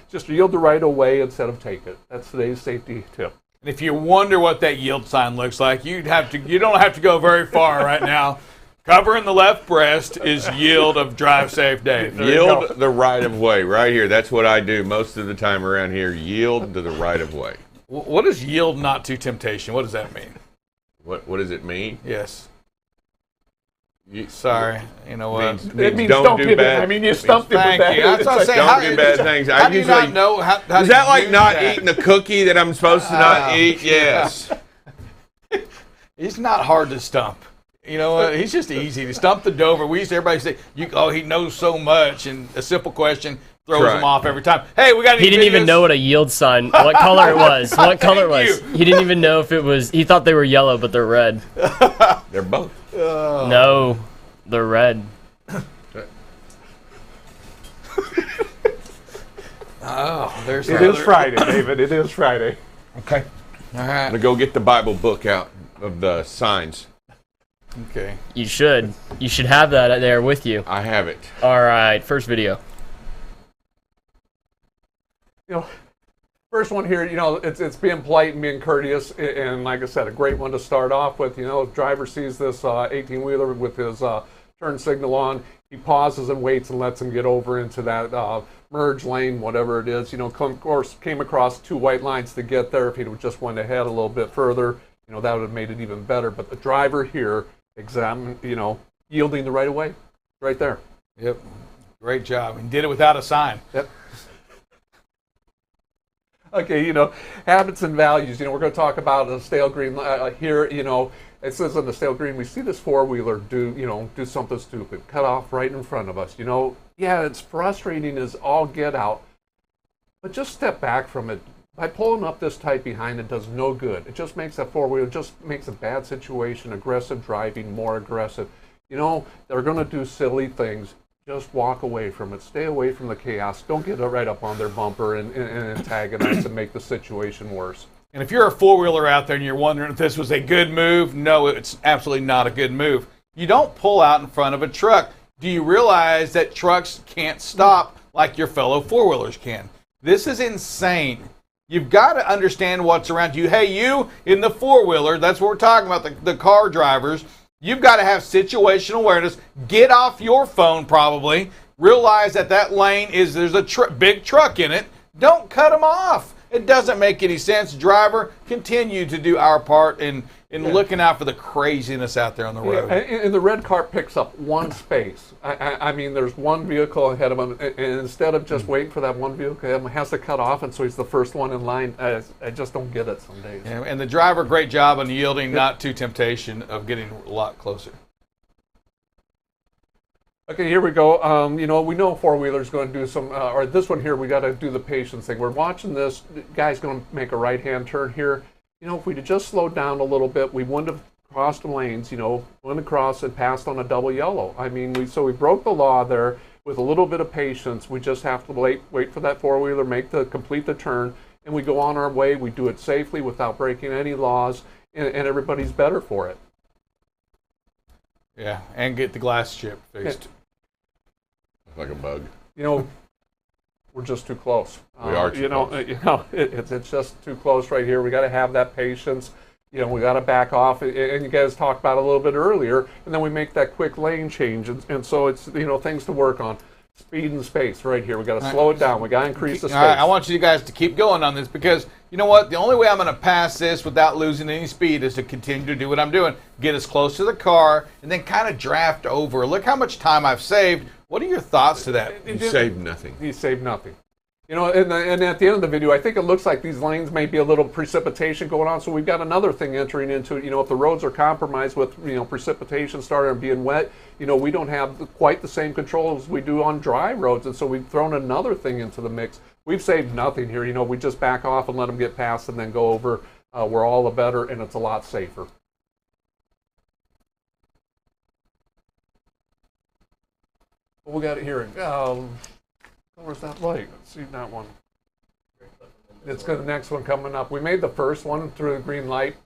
S5: just yield the right of way instead of take it. That's today's safety tip.
S1: And if you wonder what that yield sign looks like, you don't have to go very far right now. Covering the left breast is yield of drive safe day.
S2: Yield the right of way right here. That's what I do most of the time around here. Yield to the right of way.
S1: What does yield not to temptation? What does that mean?
S2: What does it mean?
S1: Yes. Sorry, you know what?
S5: It means don't do bad. You stumped it with that.
S1: Thank you. That's what I'm saying.
S2: Don't do bad things.
S1: How do you not know?
S2: Is that like not eating a cookie that I'm supposed to not eat? Yes.
S1: He's not hard to stump. You know what? He's just easy to stump the Dover. We used to everybody say, he knows so much. And a simple question: throws
S2: Right.
S1: them off every time. Hey, we got any
S3: He didn't even
S1: videos?
S3: know what a yield sign, what color it was. What color it was.
S1: Thank
S3: He didn't even know if it was, he thought they were yellow, but they're red.
S2: They're both.
S3: No, they're red.
S1: Oh, there's
S5: It is Friday, David. It is Friday.
S2: Okay.
S1: All
S2: I'm
S1: right.
S2: gonna go get the Bible book out of the signs.
S1: Okay.
S3: You should. You should have that there with you.
S2: I have it.
S3: All right, first video.
S5: You know, first one here, you know, it's being polite and being courteous, and like I said, a great one to start off with. You know, if driver sees this 18-wheeler with his turn signal on, he pauses and waits and lets him get over into that merge lane, whatever it is. You know, of course, came across 2 white lines to get there. If he would just went ahead a little bit further, you know, that would have made it even better. But the driver here, yielding the right of way, right there.
S1: Yep. Great job. And did it without a sign.
S5: Yep. Okay, you know, habits and values. You know, we're going to talk about a stale green here. You know, it says on the stale green, we see this four-wheeler do something stupid, cut off right in front of us. You know, yeah, it's frustrating as all get out, but just step back from it. By pulling up this tight behind it does no good. It just makes that four-wheeler, just makes a bad situation, aggressive driving, more aggressive. You know, they're going to do silly things. Just walk away from it. Stay away from the chaos. Don't get right up on their bumper and antagonize and make the situation worse.
S1: And if you're a four-wheeler out there and you're wondering if this was a good move, no, it's absolutely not a good move. You don't pull out in front of a truck. Do you realize that trucks can't stop like your fellow four-wheelers can? This is insane. You've got to understand what's around you. Hey, you in the four-wheeler, that's what we're talking about, the car drivers. You've got to have situational awareness. Get off your phone probably. Realize that lane there's a big truck in it. Don't cut them off. It doesn't make any sense. Driver, continue to do our part in looking out for the craziness out there on the road.
S5: And the red car picks up one space. I mean, there's one vehicle ahead of him, and instead of just waiting for that one vehicle ahead of him, has to cut off, and so he's the first one in line. I just don't get it some days.
S1: Yeah, and the driver, great job on yielding, not to temptation of getting a lot closer.
S5: Okay, here we go. You know, we know four-wheeler's going to do some, or this one here, we got to do the patience thing. We're watching this. The guy's going to make a right-hand turn here. You know, if we'd have just slowed down a little bit, we wouldn't have crossed the lanes, you know, went across and passed on a double yellow. I mean, we broke the law there with a little bit of patience. We just have to wait for that four-wheeler, complete the turn, and we go on our way. We do it safely without breaking any laws, and everybody's better for it.
S1: Yeah, and get the glass chip fixed.
S2: Like a bug.
S5: You know, we're just too close.
S2: We are too close.
S5: It's just too close right here. We got to have that patience. You know, we got to back off. And you guys talked about it a little bit earlier, and then we make that quick lane change. And so it's, you know, things to work on. Speed and space right here. We got to slow it down. We got to increase the space.
S1: All right, I want you guys to keep going on this because you know what? The only way I'm going to pass this without losing any speed is to continue to do what I'm doing. Get as close to the car and then kind of draft over. Look how much time I've saved. What are your thoughts to that?
S2: You saved nothing.
S5: He saved nothing. You know, and at the end of the video, I think it looks like these lanes may be a little precipitation going on. So we've got another thing entering into it. You know, if the roads are compromised with, you know, precipitation starting and being wet, you know, we don't have quite the same control as we do on dry roads. And so we've thrown another thing into the mix. We've saved nothing here. You know, we just back off and let them get past and then go over. We're all the better, and it's a lot safer. What we got here? Where's that light? Let's see that one. It's the next one coming up. We made the first one through the green light,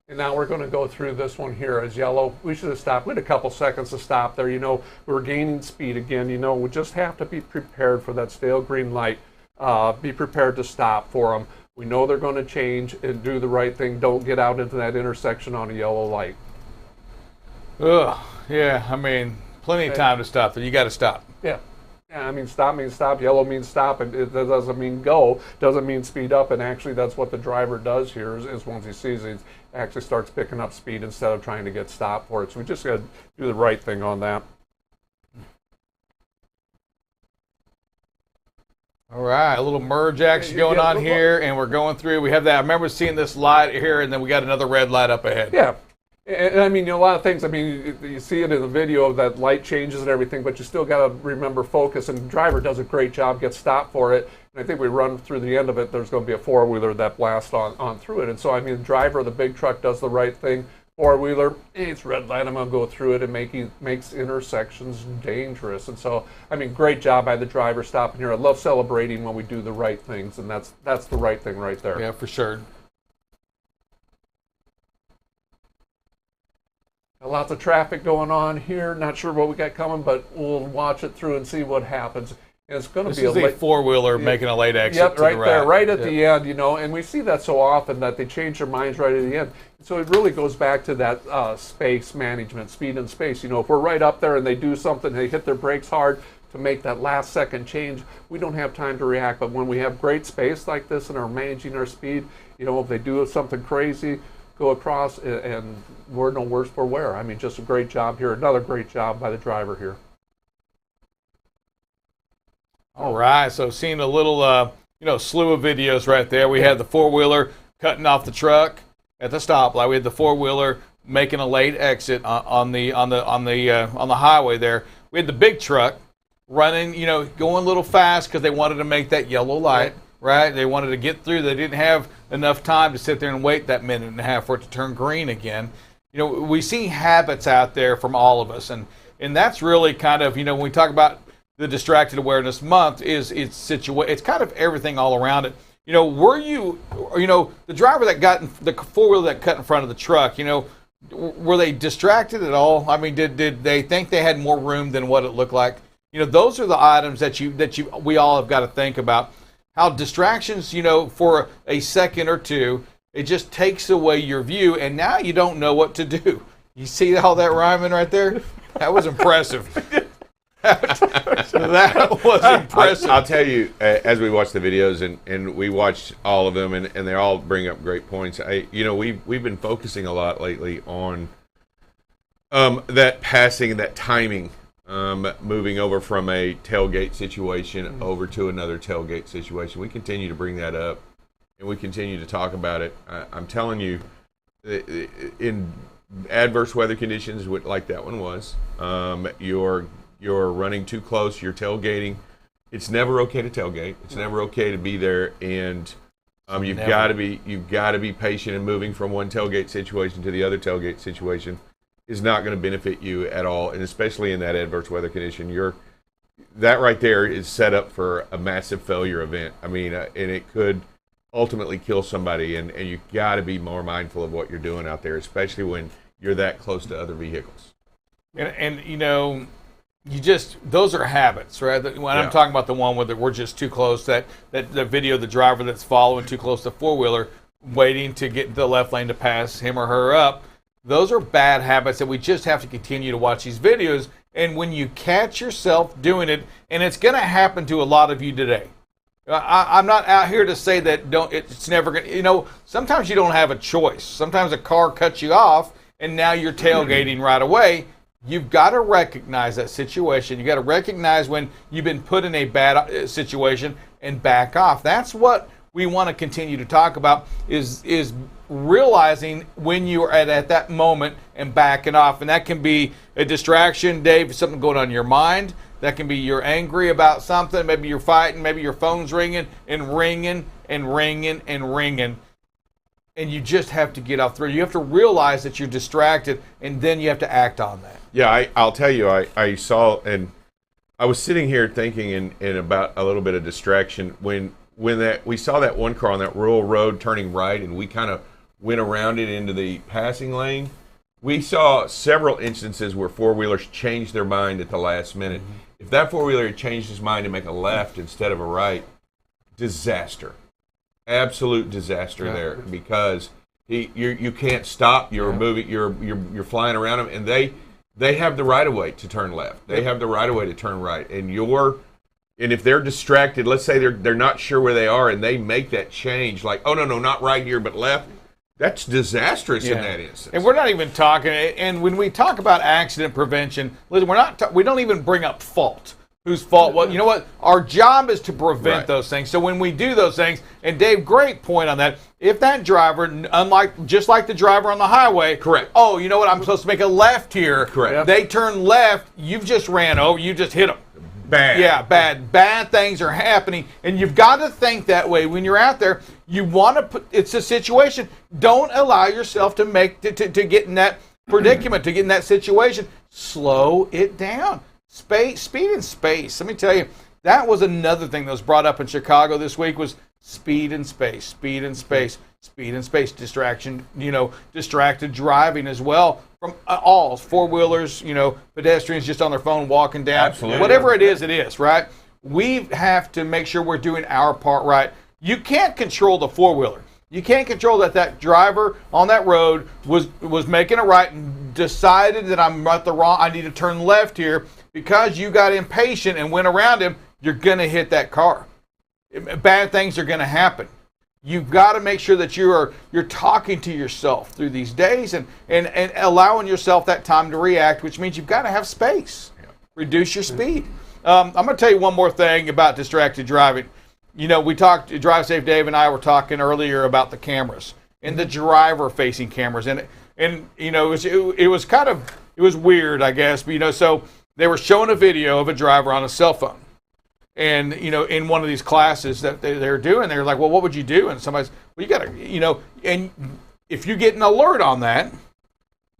S5: and now we're going to go through this one here as yellow. We should have stopped. We had a couple seconds to stop there. You know, we were gaining speed again. You know, we just have to be prepared for that stale green light. Be prepared to stop for them. We know they're going to change and do the right thing. Don't get out into that intersection on a yellow light.
S1: Ugh, yeah, I mean, plenty of time to stop, but you got to stop.
S5: Yeah. Yeah, I mean, stop means stop. Yellow means stop. It doesn't mean go. Doesn't mean speed up. And actually, that's what the driver does here is once he sees it, he actually starts picking up speed instead of trying to get stopped for it. So we just got to do the right thing on that.
S1: All right, a little merge action going on here, and we're going through. We have that. I remember seeing this light here, and then we got another red light up ahead.
S5: Yeah. And I mean, a lot of things, I mean, you see it in the video that light changes and everything, but you still got to remember focus, and the driver does a great job, gets stopped for it. And I think we run through the end of it, there's going to be a four-wheeler that blasts on through it. And so, I mean, the driver of the big truck does the right thing. Four-wheeler, it's red light, I'm going to go through it, and makes intersections dangerous. And so, I mean, great job by the driver stopping here. I love celebrating when we do the right things, and that's the right thing right there.
S1: Yeah, for sure.
S5: Lots of traffic going on here. Not sure what we got coming, but we'll watch it through and see what happens. And it's going to be
S1: a late four-wheeler making a late exit.
S5: Yep,
S1: to
S5: right
S1: the
S5: there,
S1: right.
S5: right at the end, you know. And we see that so often that they change their minds right at the end. So it really goes back to that space management, speed and space. You know, if we're right up there and they do something, they hit their brakes hard to make that last second change, we don't have time to react. But when we have great space like this and are managing our speed, you know, if they do something crazy, go across, and we're no worse for wear. I mean, just a great job here. Another great job by the driver here.
S1: All right, so seeing a little, slew of videos right there. We had the four-wheeler cutting off the truck at the stoplight. We had the four-wheeler making a late exit on the highway there. We had the big truck running, going a little fast because they wanted to make that yellow light. Right? They wanted to get through. They didn't have enough time to sit there and wait that minute and a half for it to turn green again. We see habits out there from all of us, and that's really kind of, when we talk about the Distracted Awareness Month, it's kind of everything all around it. Were you, the driver that got the four-wheeler that cut in front of the truck, were they distracted at all? I mean, did they think they had more room than what it looked like? Those are the items that we all have got to think about. How distractions, for a second or two, it just takes away your view, and now you don't know what to do. You see all that rhyming right there? That was impressive. That was impressive.
S2: I'll tell you, as we watched the videos, and we watched all of them, and they all bring up great points. We've been focusing a lot lately on that passing, that timing. Moving over from a tailgate situation over to another tailgate situation. We continue to bring that up, and we continue to talk about it. I'm telling you, in adverse weather conditions, like that one was, you're running too close, you're tailgating. It's never okay to tailgate. It's never okay to be there, and you've got to be patient in moving from one tailgate situation to the other tailgate situation. Is not going to benefit you at all, and especially in that adverse weather condition. That right there is set up for a massive failure event. I mean, and it could ultimately kill somebody, and you got to be more mindful of what you're doing out there, especially when you're that close to other vehicles.
S1: And those are habits, right? When I'm talking about the one where we're just too close, that the video of the driver that's following too close to four-wheeler, waiting to get the left lane to pass him or her up. Those are bad habits that we just have to continue to watch these videos. And when you catch yourself doing it, and it's going to happen to a lot of you today. I'm not out here to say that it's never going to, sometimes you don't have a choice. Sometimes a car cuts you off, and now you're tailgating right away. You've got to recognize that situation. You've got to recognize when you've been put in a bad situation and back off. That's what we want to continue to talk about is realizing when you are at that moment and backing off. And that can be a distraction, Dave, something going on in your mind. That can be you're angry about something. Maybe you're fighting. Maybe your phone's ringing and ringing and ringing and ringing. And you just have to get off through. You have to realize that you're distracted, and then you have to act on that.
S2: Yeah, I'll tell you, I saw, and I was sitting here thinking in about a little bit of distraction when we saw that one car on that rural road turning right, and we kind of went around it into the passing lane. We saw several instances where four-wheelers changed their mind at the last minute. Mm-hmm. If that four-wheeler had changed his mind to make a left instead of a right, disaster. Absolute disaster there, because you can't stop. You're moving. You're flying around them, and they have the right of way to turn left. They have the right of way to turn right, and if they're distracted, let's say they're not sure where they are, and they make that change, like, oh no, not right here, but left. That's disastrous in that instance.
S1: And we're not even talking. And when we talk about accident prevention, listen, we don't even bring up fault. whose fault was. You know what? Our job is to prevent
S2: Right.
S1: those things. So when we do those things, and Dave, great point on that. If that driver, just like the driver on the highway,
S2: Correct.
S1: Oh, you know what? I'm supposed to make a left here.
S2: Correct.
S1: They turn left. You've just ran over. You just hit them.
S2: Bad.
S1: Yeah, bad things are happening, and you've got to think that way when you're out there. You want to put. It's a situation. Don't allow yourself to get in that predicament, to get in that situation. Slow it down. Speed and space. Let me tell you, that was another thing that was brought up in Chicago this week was speed and space. Speed and space. Speed and space. Distraction. Distracted driving as well. From all four-wheelers, pedestrians just on their phone walking down.
S2: Absolutely.
S1: Whatever it is, right? We have to make sure we're doing our part right. You can't control the four-wheeler. You can't control that driver on that road was making a right and decided that I need to turn left here. Because you got impatient and went around him, you're going to hit that car. Bad things are going to happen. You've got to make sure that you're talking to yourself through these days and allowing yourself that time to react, which means you've got to have space. Reduce your speed. I'm going to tell you one more thing about distracted driving. We talked, Drive Safe Dave and I were talking earlier about the cameras and the driver-facing cameras. And it was weird, I guess. But, so they were showing a video of a driver on a cell phone. And, in one of these classes that they're doing, they're like, well, what would you do? And somebody's, well, you got to, and if you get an alert on that,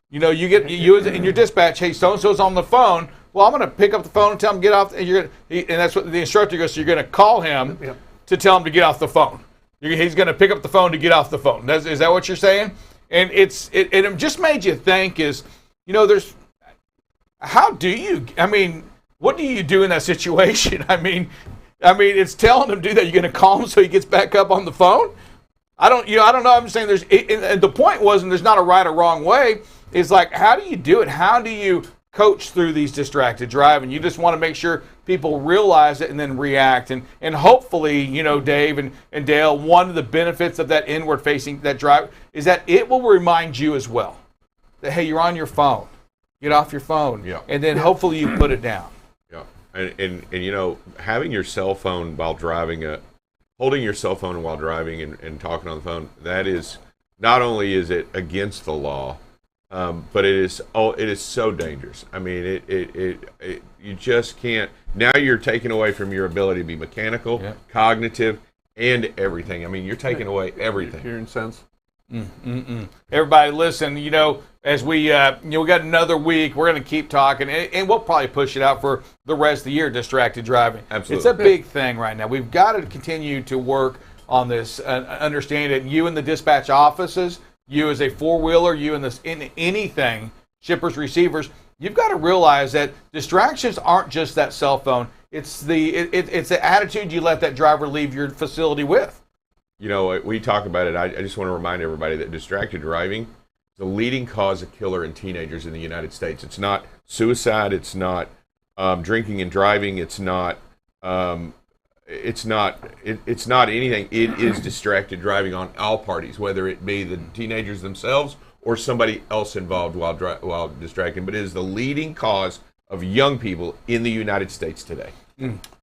S1: you in your dispatch, hey, so-and-so's on the phone. Well, I'm going to pick up the phone and tell him to get off. And that's what the instructor goes, so you're going to call him to tell him to get off the phone. He's going to pick up the phone to get off the phone. Is that what you're saying? And it just made you think what do you do in that situation? I mean, it's telling him to do that. You're going to call him so he gets back up on the phone? I don't know. I'm just saying and the point wasn't there's not a right or wrong way. It's like, how do you do it? How do you coach through these distracted driving? You just want to make sure people realize it and then react. And hopefully, Dave and Dale, one of the benefits of that inward facing, that drive, is that it will remind you as well that, hey, you're on your phone. Get off your phone.
S2: Yeah.
S1: And then hopefully you put it down.
S2: Yeah. And having your cell phone while driving, holding your cell phone while driving and talking on the phone, that is, not only is it against the law, but it is so dangerous. I mean, you just can't. Now you're taking away from your ability to be mechanical, cognitive, and everything. I mean, you're taking away everything.
S5: Hearing sense.
S1: Everybody, listen. As we got another week, we're going to keep talking, and we'll probably push it out for the rest of the year. Distracted driving.
S2: Absolutely,
S1: it's a big thing right now. We've got to continue to work on this. Understand it. You in the dispatch offices, you as a four-wheeler, you in anything, shippers, receivers. You've got to realize that distractions aren't just that cell phone. It's the attitude you let that driver leave your facility with.
S2: We talk about it. I just want to remind everybody that distracted driving is the leading cause of killer in teenagers in the United States. It's not suicide. It's not drinking and driving. It's not anything. It is distracted driving on all parties, whether it be the teenagers themselves or somebody else involved while distracting. But it is the leading cause of young people in the United States today.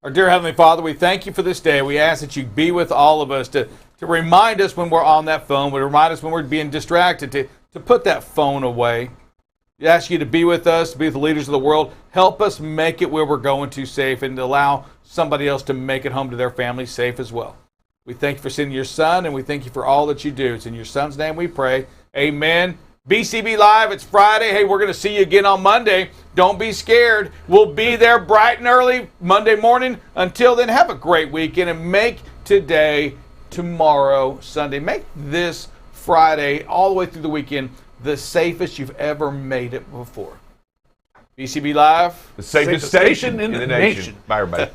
S1: Our dear Heavenly Father, we thank you for this day. We ask that you be with all of us to remind us when we're on that phone, to remind us when we're being distracted, to put that phone away. We ask you to be with us, to be with the leaders of the world. Help us make it where we're going to safe and allow somebody else to make it home to their family safe as well. We thank you for sending your son, and we thank you for all that you do. It's in your son's name we pray. Amen. BCB Live, it's Friday. Hey, we're going to see you again on Monday. Don't be scared. We'll be there bright and early Monday morning. Until then, have a great weekend and make today, tomorrow, Sunday. Make this Friday all the way through the weekend the safest you've ever made it before. BCB Live,
S2: the safest station in the nation. Bye, everybody.